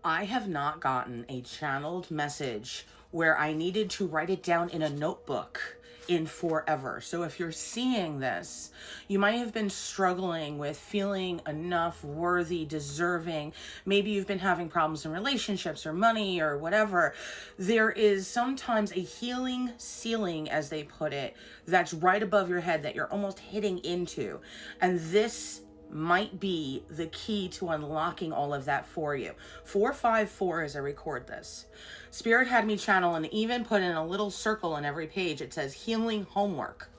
I have not gotten a channeled message where I needed to write it down in a notebook in forever. So if you're seeing this, you might have been struggling with feeling enough, worthy, deserving. Maybe you've been having problems in relationships or money or whatever. There is sometimes a healing ceiling, as they put it, that's right above your head that you're almost hitting into. And this might be the key to unlocking all of that for you. 454 as I record this. Spirit had me channel and even put in a little circle on every page. It says healing homework.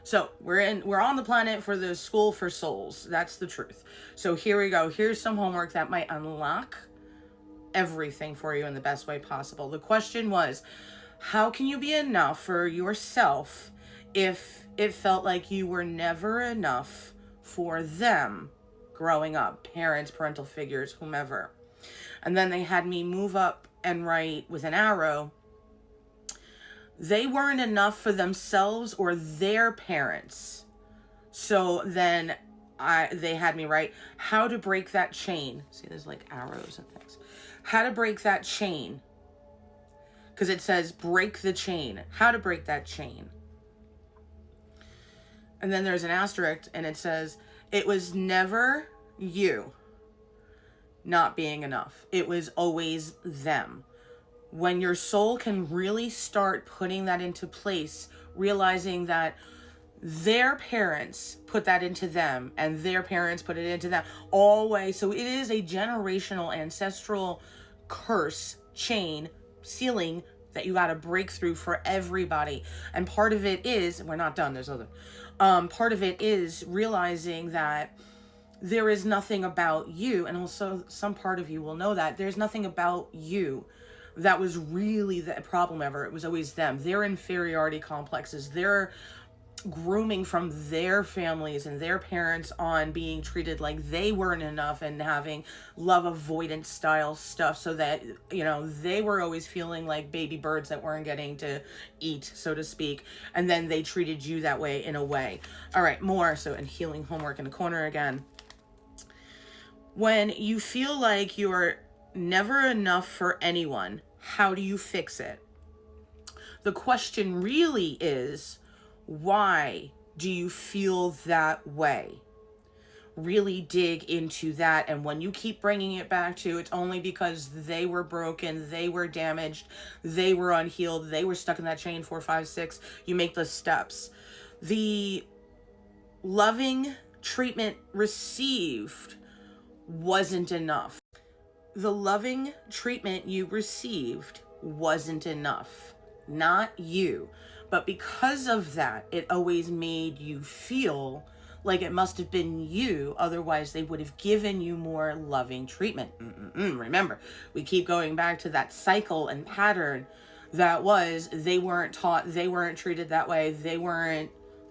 So we're on the planet for the school for souls. That's the truth. So here we go. Here's some homework that might unlock everything for you in the best way possible. The question was, how can you be enough for yourself if it felt like you were never enough for them growing up, parents, parental figures, whomever? And then they had me move up and write with an arrow, they weren't enough for themselves or their parents. So then they had me write how to break that chain. See, there's like arrows and things. How to break that chain. Because it says break the chain. How to break that chain. And then there's an asterisk and it says, it was never you not being enough. It was always them. When your soul can really start putting that into place, realizing that their parents put that into them and their parents put it into them, always. So it is a generational ancestral curse, chain, ceiling that you got to break through for everybody. And part of it is, we're not done, there's other, part of it is realizing that there is nothing about you. And also some part of you will know that there's nothing about you that was really the problem ever. It was always them. Their inferiority complexes, their grooming from their families and their parents on being treated like they weren't enough and having love avoidance style stuff, so that, you know, they were always feeling like baby birds that weren't getting to eat, so to speak, and then they treated you that way in a way. All right, more. So, and healing homework in the corner again. When you feel like you're never enough for anyone, how do you fix it? The question really is, why do you feel that way? Really dig into that. And when you keep bringing it back to, it's only because they were broken, they were damaged, they were unhealed, they were stuck in that chain 4, 5, 6, you make the steps. The loving treatment received wasn't enough. The loving treatment you received wasn't enough. Not you. But because of that, it always made you feel like it must have been you. Otherwise, they would have given you more loving treatment. Remember, we keep going back to that cycle and pattern that was, they weren't taught, they weren't treated that way, they weren't,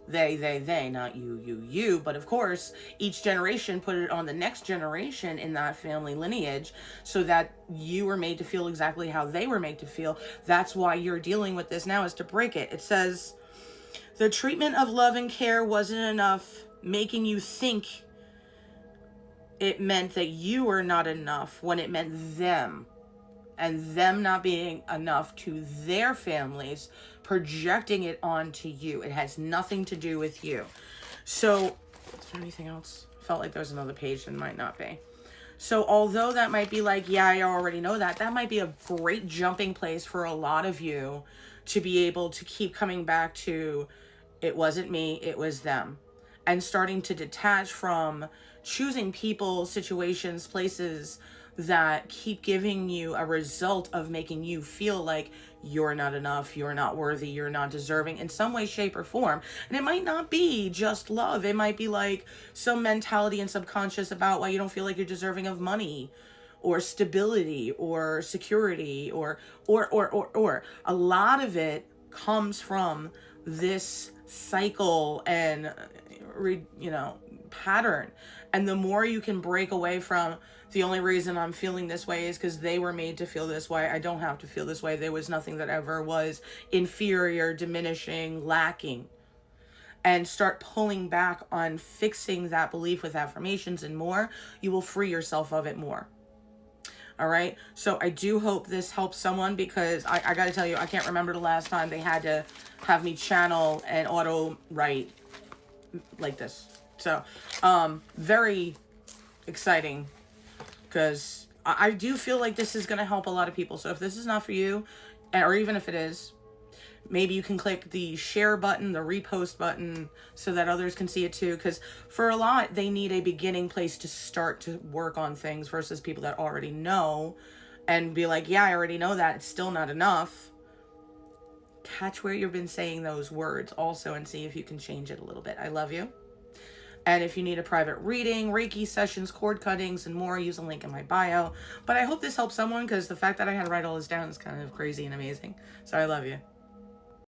they, not you. But of course, each generation put it on the next generation in that family lineage so that you were made to feel exactly how they were made to feel. That's why you're dealing with this now, is to break it. It says, the treatment of love and care wasn't enough, making you think it meant that you were not enough when it meant them. And them not being enough to their families, projecting it onto you. It has nothing to do with you. So, is there anything else? Felt like there's another page and might not be. So although that might be like, yeah, I already know that, that might be a great jumping place for a lot of you to be able to keep coming back to, it wasn't me, it was them. And starting to detach from choosing people, situations, places that keep giving you a result of making you feel like you're not enough, you're not worthy, you're not deserving in some way, shape, or form. And it might not be just love. It might be like some mentality and subconscious about why you don't feel like you're deserving of money or stability or security or. A lot of it comes from this cycle and, pattern. And the more you can break away from, the only reason I'm feeling this way is because they were made to feel this way. I don't have to feel this way. There was nothing that ever was inferior, diminishing, lacking. And start pulling back on fixing that belief with affirmations and more, you will free yourself of it more. All right. So I do hope this helps someone, because I got to tell you, I can't remember the last time they had to have me channel and auto write like this. So, very exciting, because I do feel like this is going to help a lot of people. So if this is not for you, or even if it is, maybe you can click the share button, the repost button, so that others can see it too. Because for a lot, they need a beginning place to start to work on things, versus people that already know and be like, yeah, I already know that. It's still not enough. Catch where you've been saying those words also, and see if you can change it a little bit. I love you. And if you need a private reading, Reiki sessions, cord cuttings, and more, use a link in my bio. But I hope this helps someone, because the fact that I had to write all this down is kind of crazy and amazing. So I love you.